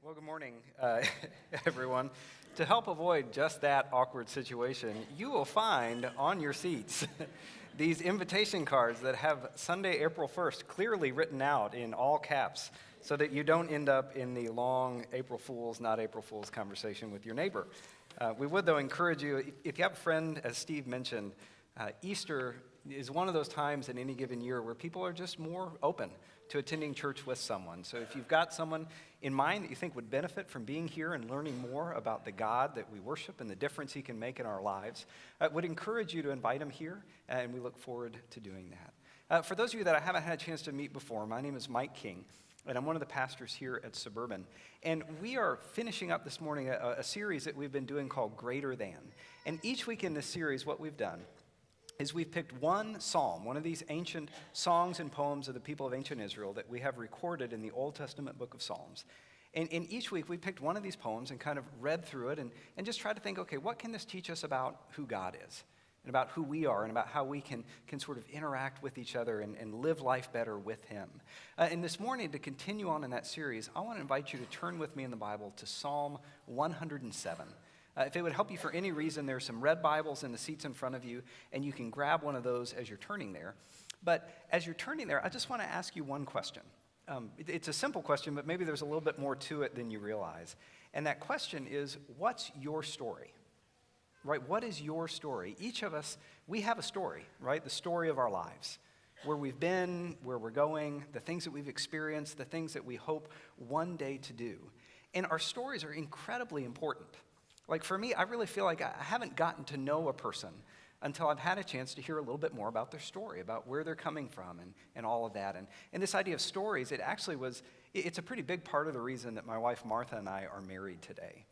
Well, good morning, everyone. To help avoid just that awkward situation, you will find on your seats these invitation cards that have Sunday, April 1st clearly written out in all caps so that you don't end up in the long April Fool's, not April Fool's conversation with your neighbor. We would, though, encourage you, if you have a friend, as Steve mentioned, Easter is one of those times in any given year where people are just more open to attending church with someone. So if you've got someone in mind that you think would benefit from being here and learning more about the God that we worship and the difference he can make in our lives, I would encourage you to invite him here, and we look forward to doing that. For those of you that I haven't had a chance to meet before, my name is Mike King, and I'm one of the pastors here at Suburban. And we are finishing up this morning a series that we've been doing called Greater Than. And each week in this series, what we've done is we've picked one psalm, one of these ancient songs and poems of the people of ancient Israel that we have recorded in the Old Testament book of Psalms. And in each week, we picked one of these poems and kind of read through it and just tried to think, okay, what can this teach us about who God is and about who we are and about how we can sort of interact with each other and live life better with him. And this morning, to continue on in that series, I want to invite you to turn with me in the Bible to Psalm 107. If it would help you for any reason, there are some red Bibles in the seats in front of you, and you can grab one of those as you're turning there. But as you're turning there, I just want to ask you one question. It's a simple question, but maybe there's a little bit more to it than you realize. And that question is, what's your story? Right? What is your story? Each of us, we have a story, right? The story of our lives. Where we've been, where we're going, the things that we've experienced, the things that we hope one day to do. And our stories are incredibly important. Like for me, I really feel like I haven't gotten to know a person until I've had a chance to hear a little bit more about their story, about where they're coming from and all of that. And this idea of stories, it's a pretty big part of the reason that my wife Martha and I are married today.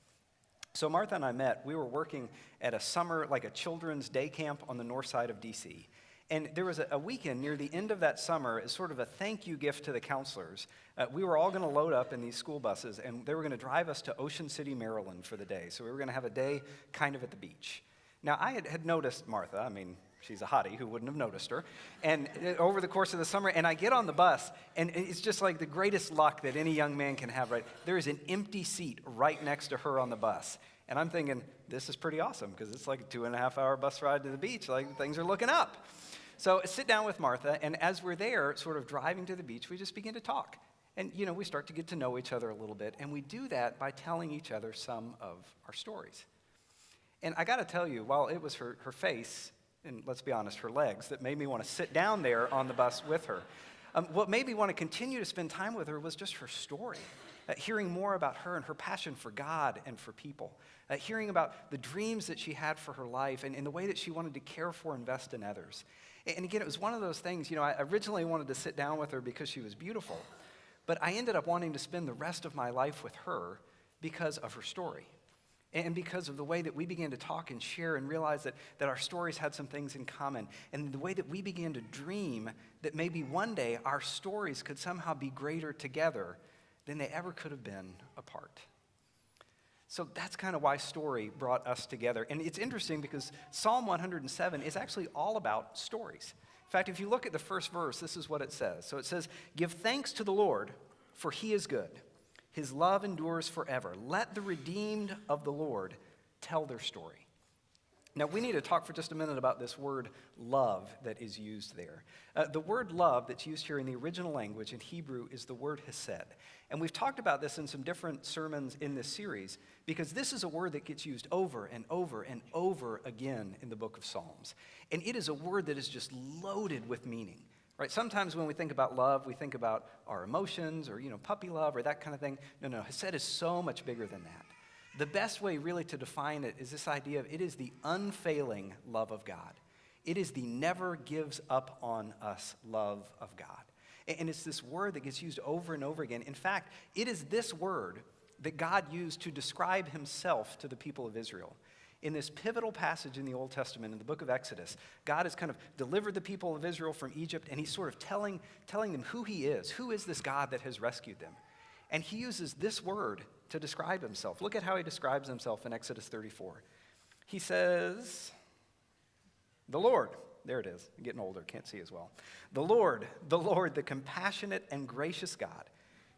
So Martha and I met, we were working at a children's day camp on the north side of D.C. And there was a weekend near the end of that summer as sort of a thank you gift to the counselors. We were all going to load up in these school buses, and they were going to drive us to Ocean City, Maryland for the day. So we were going to have a day kind of at the beach. Now, I had noticed Martha. I mean, she's a hottie. Who wouldn't have noticed her? And over the course of the summer, and I get on the bus, and it's just like the greatest luck that any young man can have, right? There is an empty seat right next to her on the bus. And I'm thinking, this is pretty awesome, because it's like a 2.5-hour bus ride to the beach. Like, things are looking up. So I sit down with Martha, and as we're there, sort of driving to the beach, we just begin to talk. And, we start to get to know each other a little bit, and we do that by telling each other some of our stories. And I got to tell you, while it was her face, and let's be honest, her legs, that made me want to sit down there on the bus with her, what made me want to continue to spend time with her was just her story. Hearing more about her and her passion for God and for people. Hearing about the dreams that she had for her life and the way that she wanted to care for and invest in others. And again, it was one of those things, I originally wanted to sit down with her because she was beautiful, but I ended up wanting to spend the rest of my life with her because of her story. And because of the way that we began to talk and share and realize that our stories had some things in common. And the way that we began to dream that maybe one day our stories could somehow be greater together than they ever could have been apart. So that's kind of why story brought us together. And it's interesting because Psalm 107 is actually all about stories. In fact, if you look at the first verse, this is what it says. So it says, "Give thanks to the Lord, for he is good. His love endures forever. Let the redeemed of the Lord tell their story." Now, we need to talk for just a minute about this word love that is used there. The word love that's used here in the original language in Hebrew is the word hesed. And we've talked about this in some different sermons in this series because this is a word that gets used over and over and over again in the book of Psalms. And it is a word that is just loaded with meaning. Right? Sometimes when we think about love, we think about our emotions or, puppy love or that kind of thing. No, hesed is so much bigger than that. The best way really to define it is this idea of it is the unfailing love of God. It is the never gives up on us love of God. And it's this word that gets used over and over again. In fact, it is this word that God used to describe himself to the people of Israel. In this pivotal passage in the Old Testament, in the book of Exodus, God has kind of delivered the people of Israel from Egypt, and he's sort of telling them who he is. Who is this God that has rescued them? And he uses this word to describe himself. Look at how he describes himself in Exodus 34. He says, the Lord, there it is, I'm getting older, can't see as well. The Lord, the compassionate and gracious God,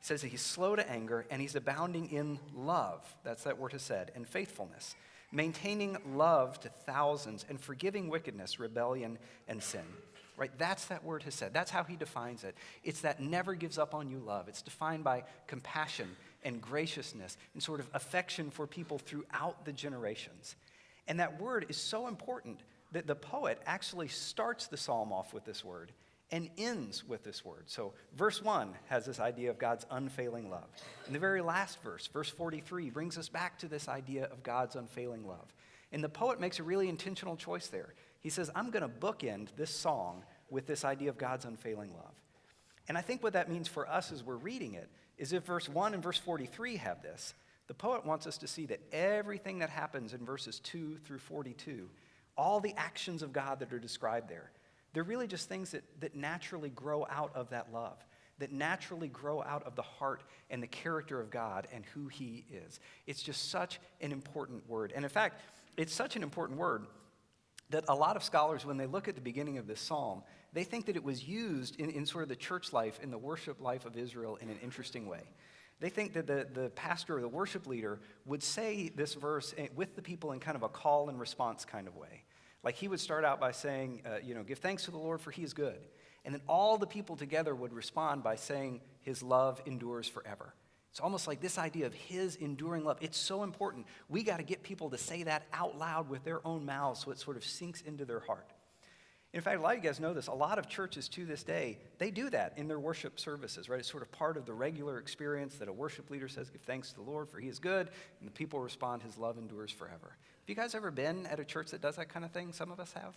He says that he's slow to anger and he's abounding in love. That's that word hesed, and faithfulness. Maintaining love to thousands and forgiving wickedness, rebellion, and sin. Right? That's that word hesed. That's how he defines it. It's that never gives up on you love. It's defined by compassion and graciousness and sort of affection for people throughout the generations. And that word is so important that the poet actually starts the psalm off with this word and ends with this word. So verse 1 has this idea of God's unfailing love. And the very last verse, verse 43, brings us back to this idea of God's unfailing love. And the poet makes a really intentional choice there. He says, I'm going to bookend this song with this idea of God's unfailing love. And I think what that means for us as we're reading it is if verse 1 and verse 43 have this, the poet wants us to see that everything that happens in verses 2 through 42, all the actions of God that are described there, they're really just things that naturally grow out of that love, that naturally grow out of the heart and the character of God and who he is. It's just such an important word. And in fact, it's such an important word that a lot of scholars, when they look at the beginning of this psalm, they think that it was used in sort of the church life, in the worship life of Israel in an interesting way. They think that the pastor or the worship leader would say this verse with the people in kind of a call and response kind of way. Like he would start out by saying, give thanks to the Lord for he is good. And then all the people together would respond by saying his love endures forever. It's almost like this idea of his enduring love. It's so important. We got to get people to say that out loud with their own mouths so it sort of sinks into their heart. In fact, a lot of you guys know this. A lot of churches to this day, they do that in their worship services, right? It's sort of part of the regular experience that a worship leader says, give thanks to the Lord for he is good, and the people respond, his love endures forever. Have you guys ever been at a church that does that kind of thing? Some of us have.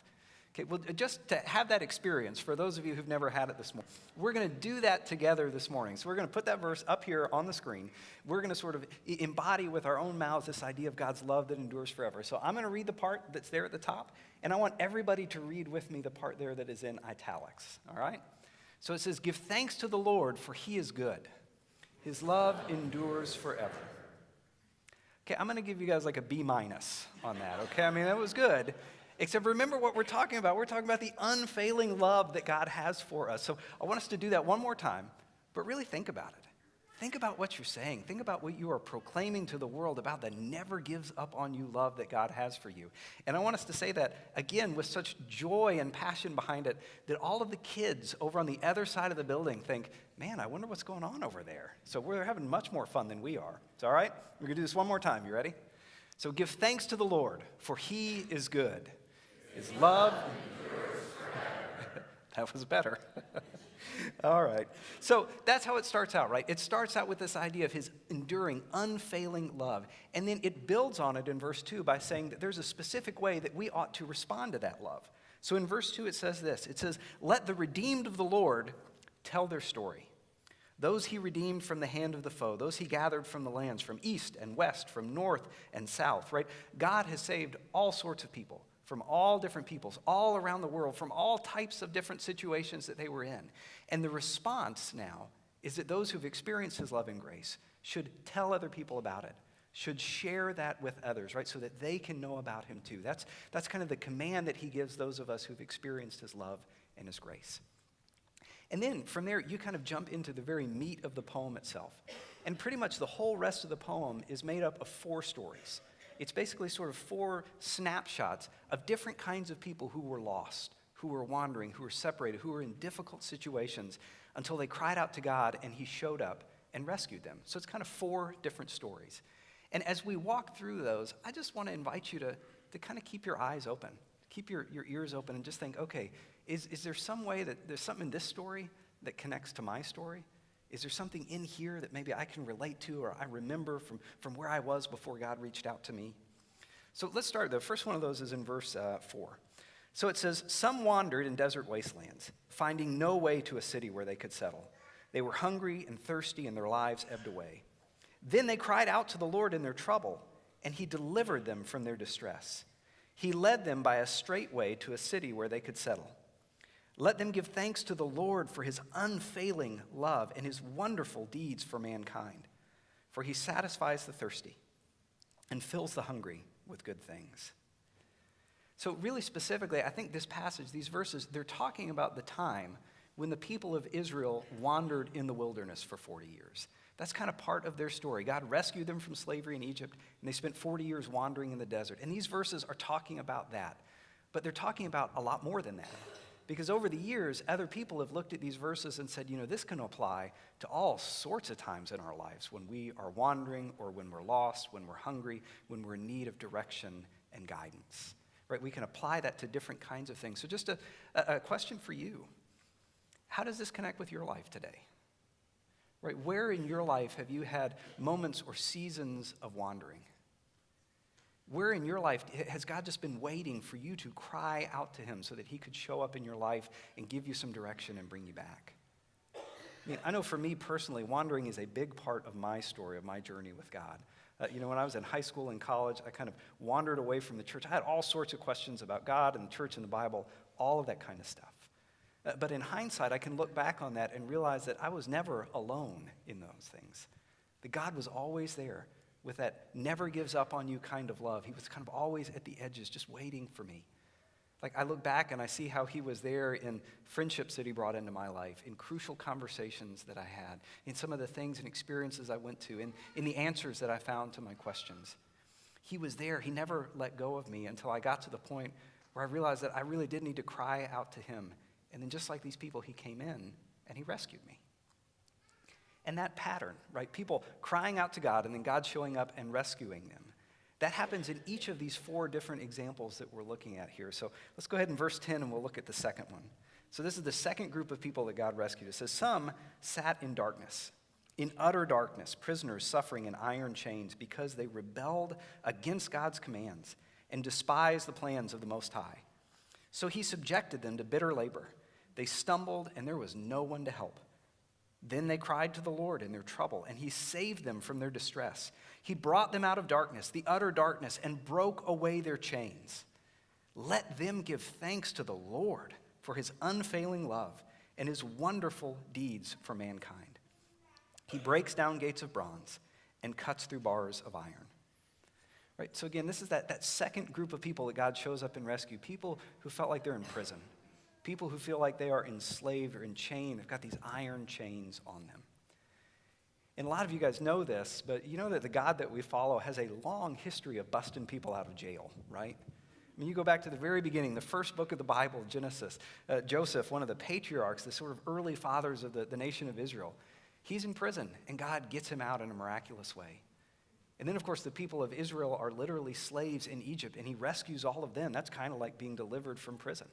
Okay, well, just to have that experience, for those of you who've never had it this morning, we're going to do that together this morning. So we're going to put that verse up here on the screen. We're going to sort of embody with our own mouths this idea of God's love that endures forever. So I'm going to read the part that's there at the top, and I want everybody to read with me the part there that is in italics, all right? So it says, give thanks to the Lord, for he is good. His love endures forever. Okay, I'm going to give you guys like a B- on that, okay? I mean, that was good. Except remember what we're talking about. We're talking about the unfailing love that God has for us. So I want us to do that one more time, but really think about it. Think about what you're saying. Think about what you are proclaiming to the world about the never gives up on you love that God has for you. And I want us to say that, again, with such joy and passion behind it, that all of the kids over on the other side of the building think, man, I wonder what's going on over there. So we're having much more fun than we are. It's all right? We're going to do this one more time. You ready? So give thanks to the Lord, for he is good. His love. That was better. All right. So that's how it starts out, right? It starts out with this idea of his enduring, unfailing love. And then it builds on it in verse 2 by saying that there's a specific way that we ought to respond to that love. So in verse 2 it says this. It says, let the redeemed of the Lord tell their story. Those he redeemed from the hand of the foe, those he gathered from the lands, from east and west, from north and south, right? God has saved all sorts of people. From all different peoples, all around the world, from all types of different situations that they were in. And the response now is that those who've experienced his love and grace should tell other people about it, should share that with others, right, so that they can know about him too. That's kind of the command that he gives those of us who've experienced his love and his grace. And then from there, you kind of jump into the very meat of the poem itself. And pretty much the whole rest of the poem is made up of 4 stories. It's basically sort of 4 snapshots of different kinds of people who were lost, who were wandering, who were separated, who were in difficult situations until they cried out to God and he showed up and rescued them. So it's kind of 4 different stories. And as we walk through those, I just want to invite you to kind of keep your eyes open, keep your ears open and just think, okay, is there some way that there's something in this story that connects to my story? Is there something in here that maybe I can relate to or I remember from where I was before God reached out to me? So let's start. The first one of those is in verse 4. So it says, some wandered in desert wastelands, finding no way to a city where they could settle. They were hungry and thirsty, and their lives ebbed away. Then they cried out to the Lord in their trouble, and he delivered them from their distress. He led them by a straight way to a city where they could settle. Let them give thanks to the Lord for his unfailing love and his wonderful deeds for mankind. For he satisfies the thirsty and fills the hungry with good things. So really specifically, I think this passage, these verses, they're talking about the time when the people of Israel wandered in the wilderness for 40 years. That's kind of part of their story. God rescued them from slavery in Egypt, and they spent 40 years wandering in the desert. And these verses are talking about that. But they're talking about a lot more than that. Because over the years, other people have looked at these verses and said, this can apply to all sorts of times in our lives when we are wandering or when we're lost, when we're hungry, when we're in need of direction and guidance. Right? We can apply that to different kinds of things. So just a question for you. How does this connect with your life today? Right? Where in your life have you had moments or seasons of wandering? Where in your life has God just been waiting for you to cry out to him so that he could show up in your life and give you some direction and bring you back? I know for me personally, wandering is a big part of my story, of my journey with God. When I was in high school and college, I kind of wandered away from the church. I had all sorts of questions about God and the church and the Bible, all of that kind of stuff. But in hindsight, I can look back on that and realize that I was never alone in those things. That God was always there with that never gives up on you kind of love. He was kind of always at the edges, just waiting for me. Like I look back and I see how he was there in friendships that he brought into my life, in crucial conversations that I had, in some of the things and experiences I went to, in the answers that I found to my questions. He was there. He never let go of me until I got to the point where I realized that I really did need to cry out to him. And then just like these people, he came in and he rescued me. And that pattern, right? People crying out to God and then God showing up and rescuing them. That happens in each of these 4 different examples that we're looking at here. So let's go ahead in verse 10 and we'll look at the second one. So this is the second group of people that God rescued. It says, some sat in darkness, in utter darkness, prisoners suffering in iron chains because they rebelled against God's commands and despised the plans of the Most High. So he subjected them to bitter labor. They stumbled, and there was no one to help. Then they cried to the Lord in their trouble, and he saved them from their distress. He brought them out of darkness, the utter darkness, and broke away their chains. Let them give thanks to the Lord for his unfailing love and his wonderful deeds for mankind. He breaks down gates of bronze and cuts through bars of iron. Right? So again, this is that second group of people that God shows up and rescue, people who felt like they're in prison. People who feel like they are enslaved or enchained. They've got these iron chains on them. And a lot of you guys know this, but you know that the God that we follow has a long history of busting people out of jail, right? I mean, you go back to the very beginning, the first book of the Bible, Genesis. Joseph, one of the patriarchs, the sort of early fathers of the nation of Israel, he's in prison, and God gets him out in a miraculous way. And then, of course, the people of Israel are literally slaves in Egypt, and he rescues all of them. That's kind of like being delivered from prison.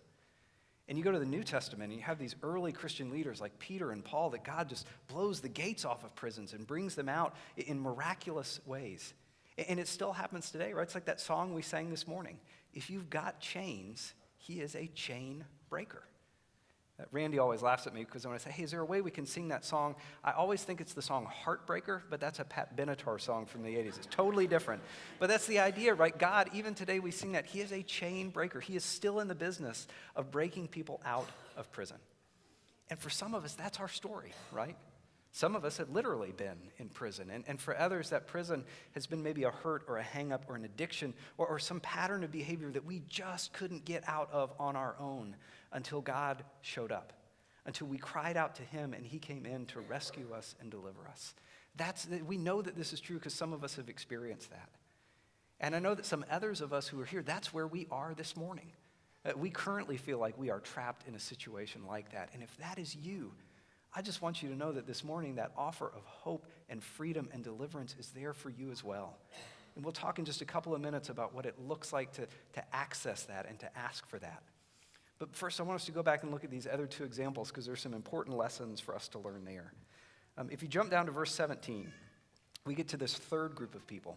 And you go to the New Testament, and you have these early Christian leaders like Peter and Paul that God just blows the gates off of prisons and brings them out in miraculous ways. And it still happens today, right? It's like that song we sang this morning. If you've got chains, he is a chain breaker. Randy always laughs at me because when I say, hey, is there a way we can sing that song? I always think it's the song Heartbreaker, but that's a Pat Benatar song from the 80s. It's totally different. But that's the idea, right? God, even today we sing that. He is a chain breaker. He is still in the business of breaking people out of prison. And for some of us, that's our story, right? Some of us have literally been in prison. And for others, that prison has been maybe a hurt or a hang-up or an addiction or some pattern of behavior that we just couldn't get out of on our own until God showed up, until we cried out to him and he came in to rescue us and deliver us. We know that this is true because some of us have experienced that. And I know that some others of us who are here, that's where we are this morning. We currently feel like we are trapped in a situation like that. And if that is you, I just want you to know that this morning that offer of hope and freedom and deliverance is there for you as well. And we'll talk in just a couple of minutes about what it looks like to access that and to ask for that. But first, I want us to go back and look at these other 2 examples because there's some important lessons for us to learn there. If you jump down to verse 17, we get to this third group of people.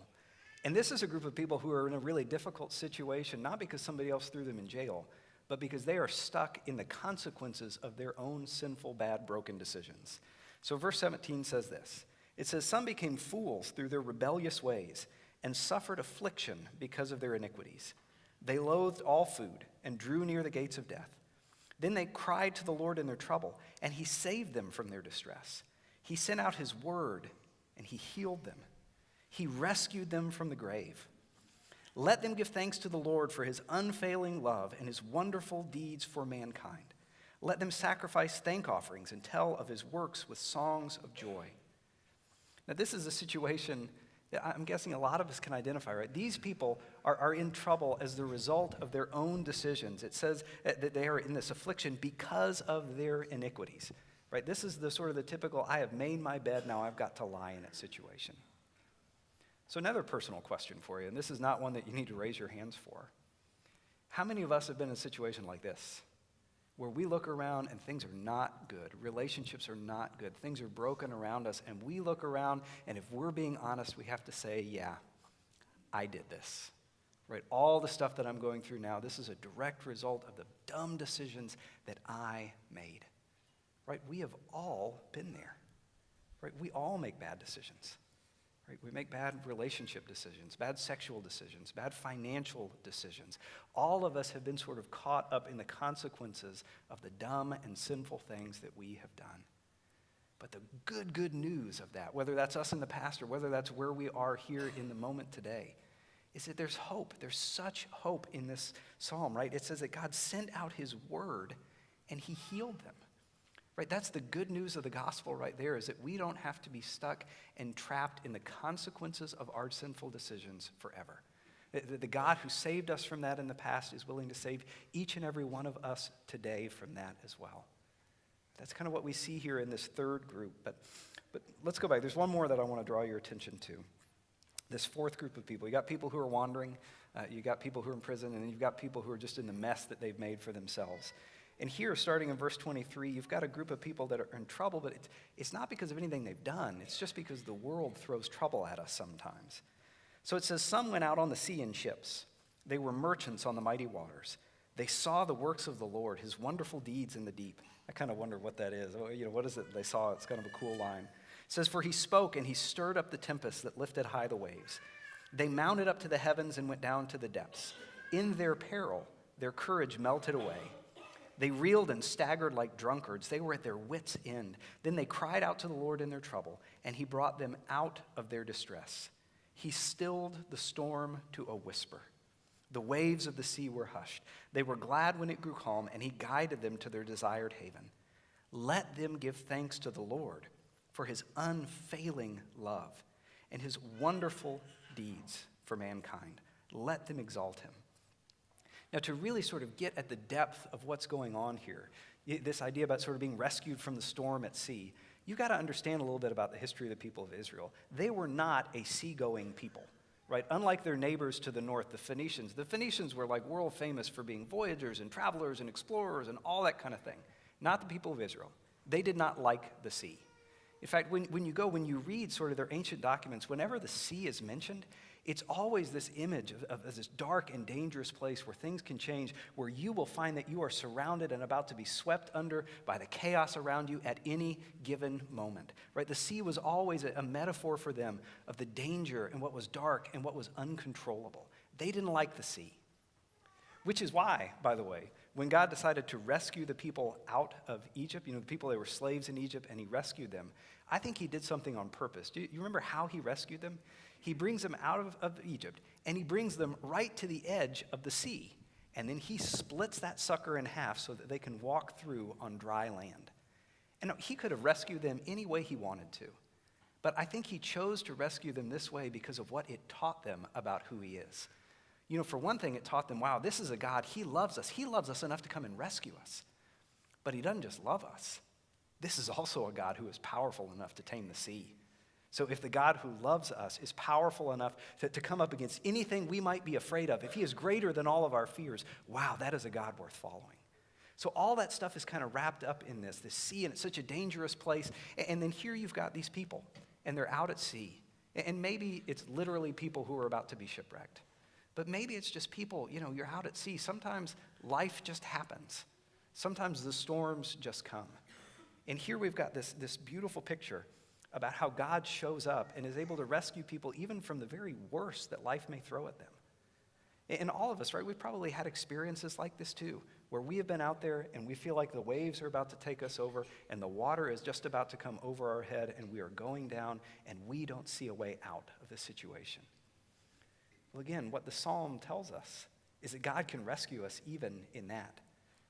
And this is a group of people who are in a really difficult situation, not because somebody else threw them in jail, but because they are stuck in the consequences of their own sinful, bad, broken decisions. So verse 17 says this. It says, some became fools through their rebellious ways and suffered affliction because of their iniquities. They loathed all food and drew near the gates of death. Then they cried to the Lord in their trouble, and he saved them from their distress. He sent out his word, and he healed them. He rescued them from the grave. Let them give thanks to the Lord for his unfailing love and his wonderful deeds for mankind. Let them sacrifice thank offerings and tell of his works with songs of joy. Now, this is a situation that I'm guessing a lot of us can identify, right? These people are in trouble as the result of their own decisions. It says that they are in this affliction because of their iniquities, right? This is the sort of the typical, I have made my bed, now I've got to lie in it situation. So another personal question for you, and this is not one that you need to raise your hands for. How many of us have been in a situation like this, where we look around and things are not good, relationships are not good, things are broken around us, and we look around, and if we're being honest, we have to say, yeah, I did this, right? All the stuff that I'm going through now, this is a direct result of the dumb decisions that I made, right? We have all been there, right? We all make bad decisions. Right? We make bad relationship decisions, bad sexual decisions, bad financial decisions. All of us have been sort of caught up in the consequences of the dumb and sinful things that we have done. But the good news of that, whether that's us in the past or whether that's where we are here in the moment today, is that there's hope. There's such hope in this psalm, right? It says that God sent out his word and he healed them. Right, that's the good news of the gospel right there, is that we don't have to be stuck and trapped in the consequences of our sinful decisions forever. The God who saved us from that in the past is willing to save each and every one of us today from that as well. That's kind of what we see here in this third group. But let's go back. There's one more that I want to draw your attention to. This fourth group of people. You got people who are wandering, you got people who are in prison, and then you've got people who are just in the mess that they've made for themselves. And here, starting in verse 23, you've got a group of people that are in trouble, but it's not because of anything they've done. It's just because the world throws trouble at us sometimes. So it says, some went out on the sea in ships. They were merchants on the mighty waters. They saw the works of the Lord, his wonderful deeds in the deep. I kind of wonder what that is. What is it they saw? It's kind of a cool line. It says, for he spoke and he stirred up the tempest that lifted high the waves. They mounted up to the heavens and went down to the depths. In their peril, their courage melted away. They reeled and staggered like drunkards. They were at their wits' end. Then they cried out to the Lord in their trouble, and he brought them out of their distress. He stilled the storm to a whisper. The waves of the sea were hushed. They were glad when it grew calm, and he guided them to their desired haven. Let them give thanks to the Lord for his unfailing love and his wonderful deeds for mankind. Let them exalt him. Now, to really sort of get at the depth of what's going on here, this idea about sort of being rescued from the storm at sea, you've got to understand a little bit about the history of the people of Israel. They were not a seagoing people, right? Unlike their neighbors to the north, the Phoenicians. The Phoenicians were like world famous for being voyagers and travelers and explorers and all that kind of thing. Not the people of Israel. They did not like the sea. In fact, when you read sort of their ancient documents, whenever the sea is mentioned, it's always this image of this dark and dangerous place where things can change, where you will find that you are surrounded and about to be swept under by the chaos around you at any given moment, right? The sea was always a metaphor for them of the danger and what was dark and what was uncontrollable. They didn't like the sea, which is why, by the way, when God decided to rescue the people out of Egypt, the people that were slaves in Egypt, and he rescued them, I think he did something on purpose. Do you remember how he rescued them? He brings them out of Egypt, and he brings them right to the edge of the sea. And then he splits that sucker in half so that they can walk through on dry land. And he could have rescued them any way he wanted to. But I think he chose to rescue them this way because of what it taught them about who he is. For one thing, it taught them, wow, this is a God, he loves us. He loves us enough to come and rescue us. But he doesn't just love us. This is also a God who is powerful enough to tame the sea. So if the God who loves us is powerful enough to come up against anything we might be afraid of, if he is greater than all of our fears, wow, that is a God worth following. So all that stuff is kind of wrapped up in this sea, and it's such a dangerous place. And then here you've got these people, and they're out at sea. And maybe it's literally people who are about to be shipwrecked. But maybe it's just people, you're out at sea. Sometimes life just happens. Sometimes the storms just come. And here we've got this beautiful picture about how God shows up and is able to rescue people even from the very worst that life may throw at them. And all of us, right, we've probably had experiences like this too, where we have been out there and we feel like the waves are about to take us over and the water is just about to come over our head and we are going down and we don't see a way out of the situation. Well, again, what the psalm tells us is that God can rescue us even in that.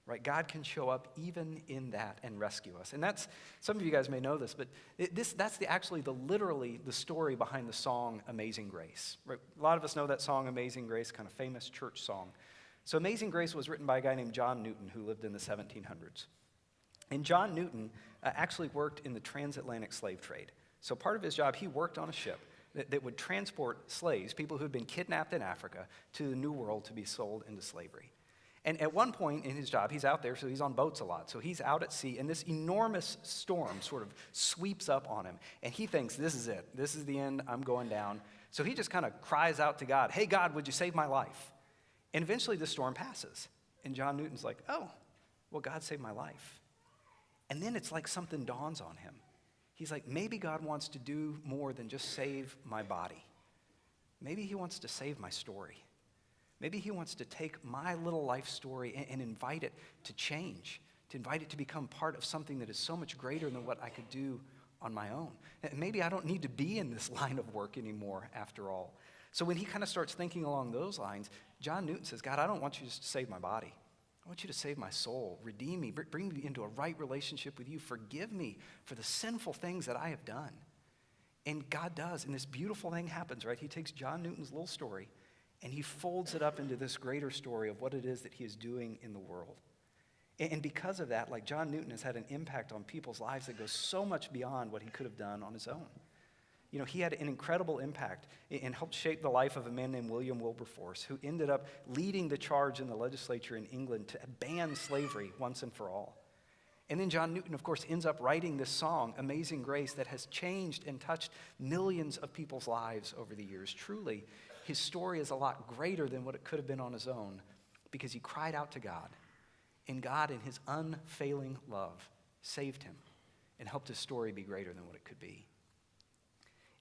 right? God can show up even in that and rescue us. And that's, some of you guys may know this, but that's actually literally the story behind the song Amazing Grace. Right? A lot of us know that song Amazing Grace, kind of famous church song. So Amazing Grace was written by a guy named John Newton who lived in the 1700s. And John Newton actually worked in the transatlantic slave trade. So part of his job, he worked on a ship that would transport slaves, people who had been kidnapped in Africa, to the New World to be sold into slavery. And at one point in his job, he's out there, so he's on boats a lot. So he's out at sea, and this enormous storm sort of sweeps up on him. And he thinks, this is it. This is the end. I'm going down. So he just kind of cries out to God, hey, God, would you save my life? And eventually the storm passes. And John Newton's like, oh, well, God saved my life. And then it's like something dawns on him. He's like, maybe God wants to do more than just save my body. Maybe he wants to save my story. Maybe he wants to take my little life story and invite it to change, to invite it to become part of something that is so much greater than what I could do on my own. And maybe I don't need to be in this line of work anymore after all. So when he kind of starts thinking along those lines, John Newton says, God, I don't want you just to save my body. I want you to save my soul, redeem me, bring me into a right relationship with you, forgive me for the sinful things that I have done. And God does, and this beautiful thing happens, right? He takes John Newton's little story and he folds it up into this greater story of what it is that he is doing in the world. And because of that, like John Newton has had an impact on people's lives that goes so much beyond what he could have done on his own. You know, he had an incredible impact and helped shape the life of a man named William Wilberforce, who ended up leading the charge in the legislature in England to ban slavery once and for all. And then John Newton, of course, ends up writing this song, Amazing Grace, that has changed and touched millions of people's lives over the years. Truly, his story is a lot greater than what it could have been on his own because he cried out to God, and God, in his unfailing love, saved him and helped his story be greater than what it could be.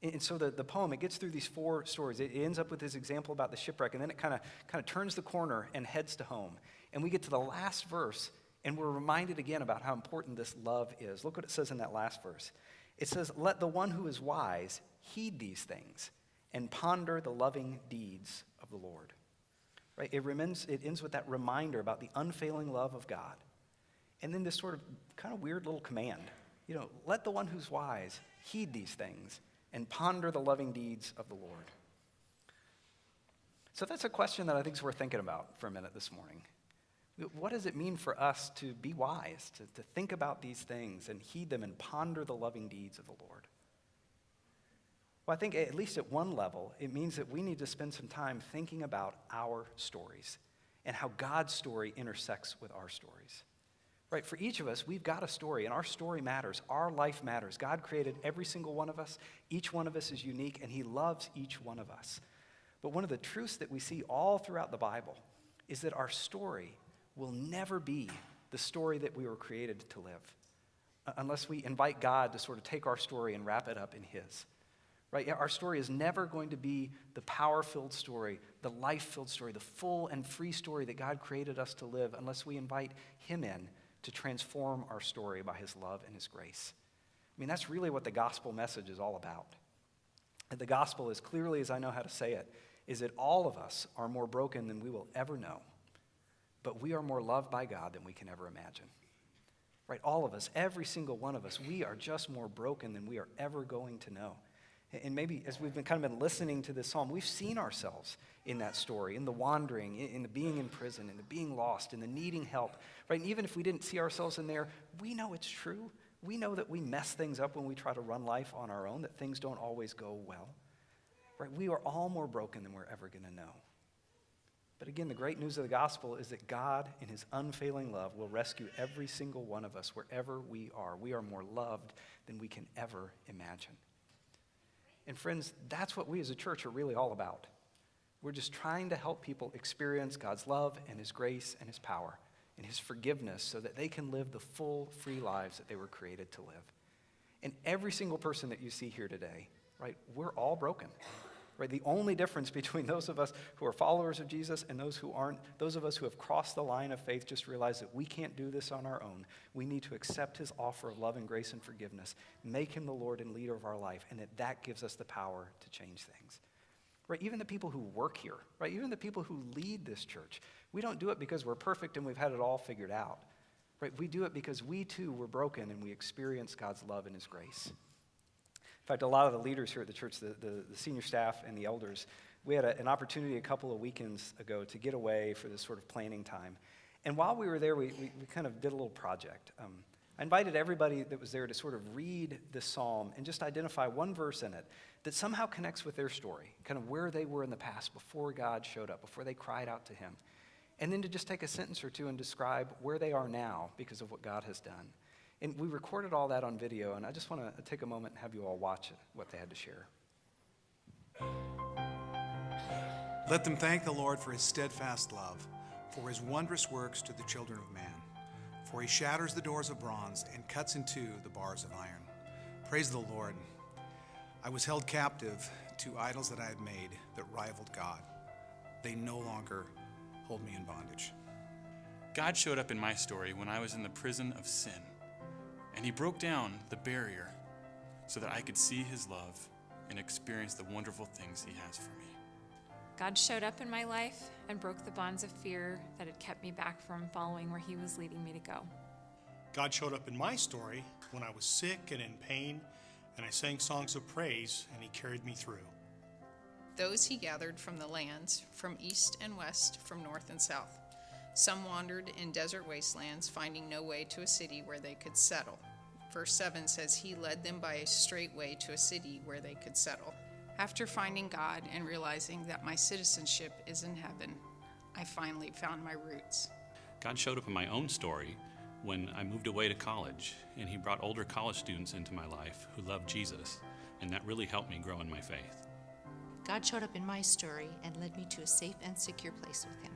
And so the poem, it gets through these four stories. It ends up with this example about the shipwreck, and then it kind of turns the corner and heads to home. And we get to the last verse, and we're reminded again about how important this love is. Look what it says in that last verse. It says, let the one who is wise heed these things and ponder the loving deeds of the Lord. Right? It ends with that reminder about the unfailing love of God. And then this sort of kind of weird little command. You know, let the one who's wise heed these things and ponder the loving deeds of the Lord. So that's a question that I think is worth thinking about for a minute this morning. What does it mean for us to be wise, to think about these things and heed them and ponder the loving deeds of the Lord? Well, I think at least at one level, it means that we need to spend some time thinking about our stories and how God's story intersects with our stories. Right, for each of us, we've got a story, and our story matters. Our life matters. God created every single one of us. Each one of us is unique, and he loves each one of us. But one of the truths that we see all throughout the Bible is that our story will never be the story that we were created to live, unless we invite God to sort of take our story and wrap it up in his. Right? Our story is never going to be the power-filled story, the life-filled story, the full and free story that God created us to live, unless we invite him in to transform our story by his love and his grace. I mean, that's really what the gospel message is all about. And the gospel, as clearly as I know how to say it, is that all of us are more broken than we will ever know, but we are more loved by God than we can ever imagine. Right? All of us, every single one of us, we are just more broken than we are ever going to know. And maybe as we've been listening to this psalm, we've seen ourselves in that story, in the wandering, in the being in prison, in the being lost, in the needing help. Right? And even if we didn't see ourselves in there, we know it's true. We know that we mess things up when we try to run life on our own, that things don't always go well. Right? We are all more broken than we're ever going to know. But again, the great news of the gospel is that God, in his unfailing love, will rescue every single one of us wherever we are. We are more loved than we can ever imagine. And friends, that's what we as a church are really all about. We're just trying to help people experience God's love and his grace and his power and his forgiveness so that they can live the full, free lives that they were created to live. And every single person that you see here today, right, we're all broken. Right? The only difference between those of us who are followers of Jesus and those who aren't, those of us who have crossed the line of faith, just realize that we can't do this on our own. We need to accept his offer of love and grace and forgiveness, make him the Lord and leader of our life, and that gives us the power to change things. right? Even the people who work here, right? Even the people who lead this church. We don't do it because we're perfect and we've had it all figured out, right? We do it because we too were broken and we experience God's love and his grace. In fact, a lot of the leaders here at the church, the senior staff and the elders, we had an opportunity a couple of weekends ago to get away for this sort of planning time. And while we were there, we kind of did a little project. I invited everybody that was there to sort of read this psalm and just identify one verse in it that somehow connects with their story, kind of where they were in the past before God showed up, before they cried out to him. And then to just take a sentence or two and describe where they are now because of what God has done. And we recorded all that on video, and I just want to take a moment and have you all watch it, what they had to share. Let them thank the Lord for his steadfast love, for his wondrous works to the children of man. For he shatters the doors of bronze and cuts in two the bars of iron. Praise the Lord. I was held captive to idols that I had made that rivaled God. They no longer hold me in bondage. God showed up in my story when I was in the prison of sin, and he broke down the barrier so that I could see his love and experience the wonderful things he has for me. God showed up in my life and broke the bonds of fear that had kept me back from following where he was leading me to go. God showed up in my story when I was sick and in pain, and I sang songs of praise, and he carried me through. Those he gathered from the lands, from east and west, from north and south. Some wandered in desert wastelands, finding no way to a city where they could settle. Verse 7 says, he led them by a straight way to a city where they could settle. After finding God and realizing that my citizenship is in heaven, I finally found my roots. God showed up in my own story when I moved away to college, and he brought older college students into my life who loved Jesus, and that really helped me grow in my faith. God showed up in my story and led me to a safe and secure place with him.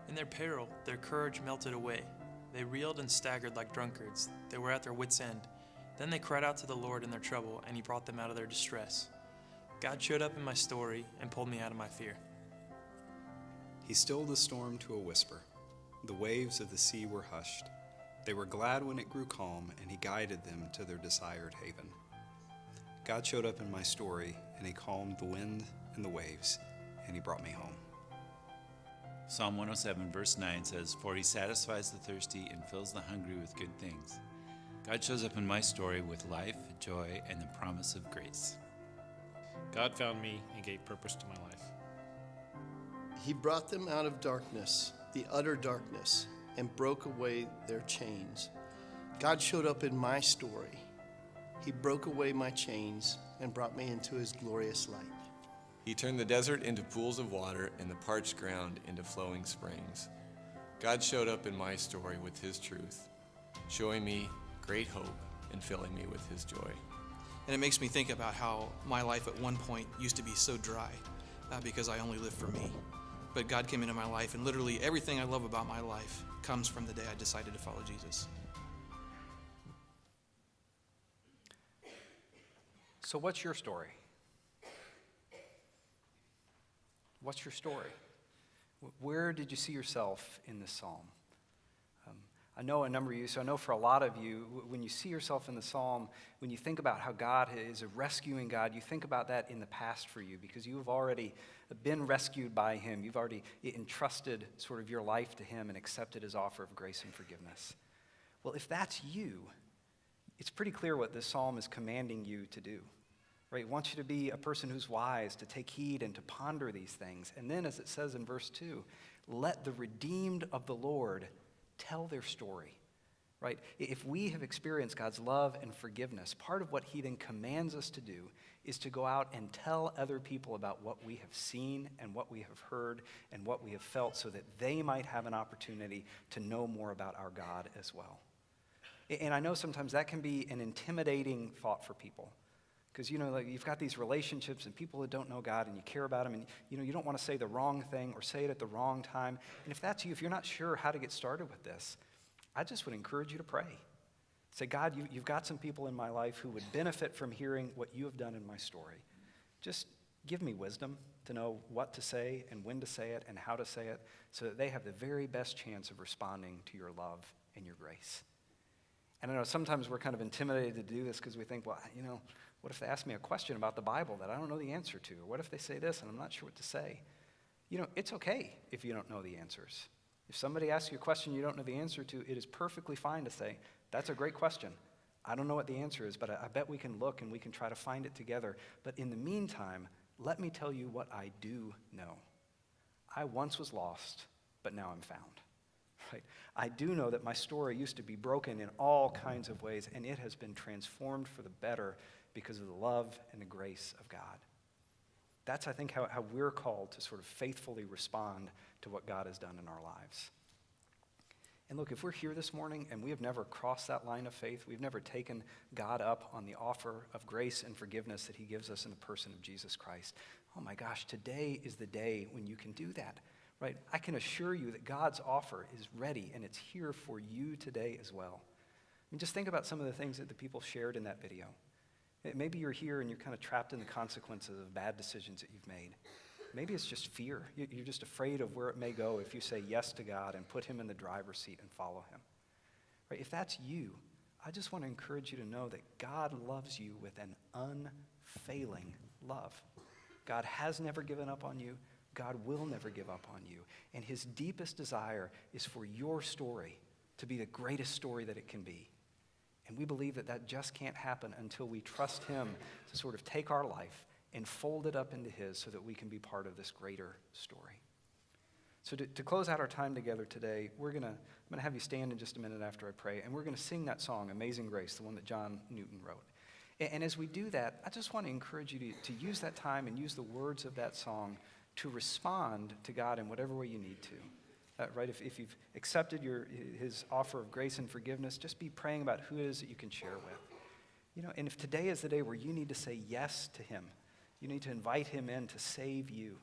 In their peril, their courage melted away. They reeled and staggered like drunkards. They were at their wits' end. Then they cried out to the Lord in their trouble, and he brought them out of their distress. God showed up in my story and pulled me out of my fear. He stilled the storm to a whisper. The waves of the sea were hushed. They were glad when it grew calm, and he guided them to their desired haven. God showed up in my story, and he calmed the wind and the waves, and he brought me home. Psalm 107 verse 9 says, for he satisfies the thirsty and fills the hungry with good things. God shows up in my story with life, joy, and the promise of grace. God found me and gave purpose to my life. He brought them out of darkness, the utter darkness, and broke away their chains. God showed up in my story. He broke away my chains and brought me into his glorious light. He turned the desert into pools of water and the parched ground into flowing springs. God showed up in my story with his truth, showing me great hope and filling me with his joy. And it makes me think about how my life at one point used to be so dry because I only lived for me. But God came into my life, and literally everything I love about my life comes from the day I decided to follow Jesus. So what's your story? What's your story? Where did you see yourself in this psalm? I know a number of you, so I know for a lot of you, when you see yourself in the psalm, when you think about how God is a rescuing God, you think about that in the past for you because you have already been rescued by him. You've already entrusted sort of your life to him and accepted his offer of grace and forgiveness. Well, if that's you, it's pretty clear what this psalm is commanding you to do. Right? It wants you to be a person who's wise, to take heed and to ponder these things. And then as it says in verse 2, let the redeemed of the Lord tell their story, right? If we have experienced God's love and forgiveness, part of what he then commands us to do is to go out and tell other people about what we have seen and what we have heard and what we have felt so that they might have an opportunity to know more about our God as well. And I know sometimes that can be an intimidating thought for people because, like you've got these relationships and people that don't know God and you care about them and, you don't want to say the wrong thing or say it at the wrong time. And if that's you, if you're not sure how to get started with this, I just would encourage you to pray. Say, God, you've got some people in my life who would benefit from hearing what you have done in my story. Just give me wisdom to know what to say and when to say it and how to say it so that they have the very best chance of responding to your love and your grace. And I know sometimes we're kind of intimidated to do this because we think, well, What if they ask me a question about the Bible that I don't know the answer to? Or what if they say this and I'm not sure what to say? You know, it's okay if you don't know the answers. If somebody asks you a question you don't know the answer to, it is perfectly fine to say, that's a great question. I don't know what the answer is, but I bet we can look and we can try to find it together. But in the meantime, let me tell you what I do know. I once was lost, but now I'm found. Right? I do know that my story used to be broken in all kinds of ways, and it has been transformed for the better because of the love and the grace of God. That's, I think, how we're called to sort of faithfully respond to what God has done in our lives. And look, if we're here this morning and we have never crossed that line of faith, we've never taken God up on the offer of grace and forgiveness that he gives us in the person of Jesus Christ, oh my gosh, today is the day when you can do that, right? I can assure you that God's offer is ready and it's here for you today as well. I mean, just think about some of the things that the people shared in that video. Maybe you're here and you're kind of trapped in the consequences of bad decisions that you've made. Maybe it's just fear. You're just afraid of where it may go if you say yes to God and put him in the driver's seat and follow him. Right? If that's you, I just want to encourage you to know that God loves you with an unfailing love. God has never given up on you. God will never give up on you. And his deepest desire is for your story to be the greatest story that it can be. And we believe that that just can't happen until we trust him to sort of take our life and fold it up into his so that we can be part of this greater story. So to close out our time together today, I'm going to have you stand in just a minute after I pray, and we're going to sing that song, Amazing Grace, the one that John Newton wrote. And as we do that, I just want to encourage you to use that time and use the words of that song to respond to God in whatever way you need to. Right? If you've accepted his offer of grace and forgiveness, just be praying about who it is that you can share with. You know, and if today is the day where you need to say yes to him, you need to invite him in to save you,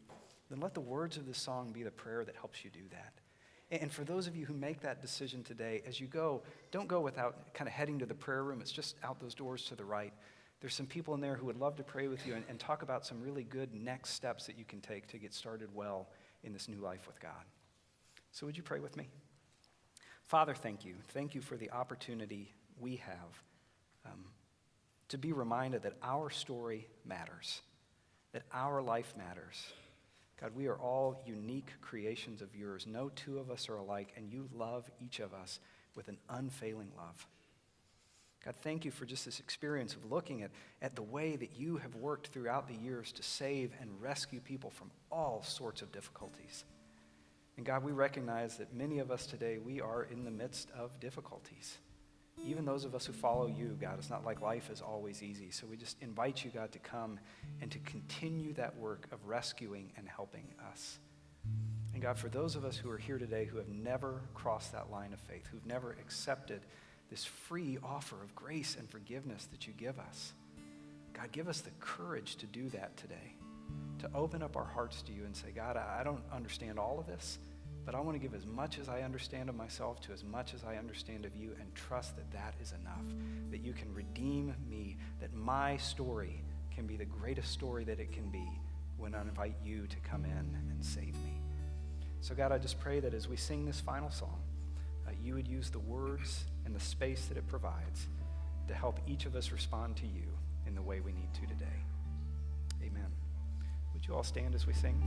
then let the words of this song be the prayer that helps you do that. And for those of you who make that decision today, as you go, don't go without kind of heading to the prayer room. It's just out those doors to the right. There's some people in there who would love to pray with you and talk about some really good next steps that you can take to get started well in this new life with God. So would you pray with me? Father, thank you. Thank you for the opportunity we have to be reminded that our story matters, that our life matters. God, we are all unique creations of yours. No two of us are alike, and you love each of us with an unfailing love. God, thank you for just this experience of looking at the way that you have worked throughout the years to save and rescue people from all sorts of difficulties. And God, we recognize that many of us today, we are in the midst of difficulties. Even those of us who follow you, God, it's not like life is always easy. So we just invite you, God, to come and to continue that work of rescuing and helping us. And God, for those of us who are here today who have never crossed that line of faith, who've never accepted this free offer of grace and forgiveness that you give us, God, give us the courage to do that today, to open up our hearts to you and say, God, I don't understand all of this, but I want to give as much as I understand of myself to as much as I understand of you and trust that that is enough, that you can redeem me, that my story can be the greatest story that it can be when I invite you to come in and save me. So God, I just pray that as we sing this final song, you would use the words and the space that it provides to help each of us respond to you in the way we need to today. Amen. Would you all stand as we sing?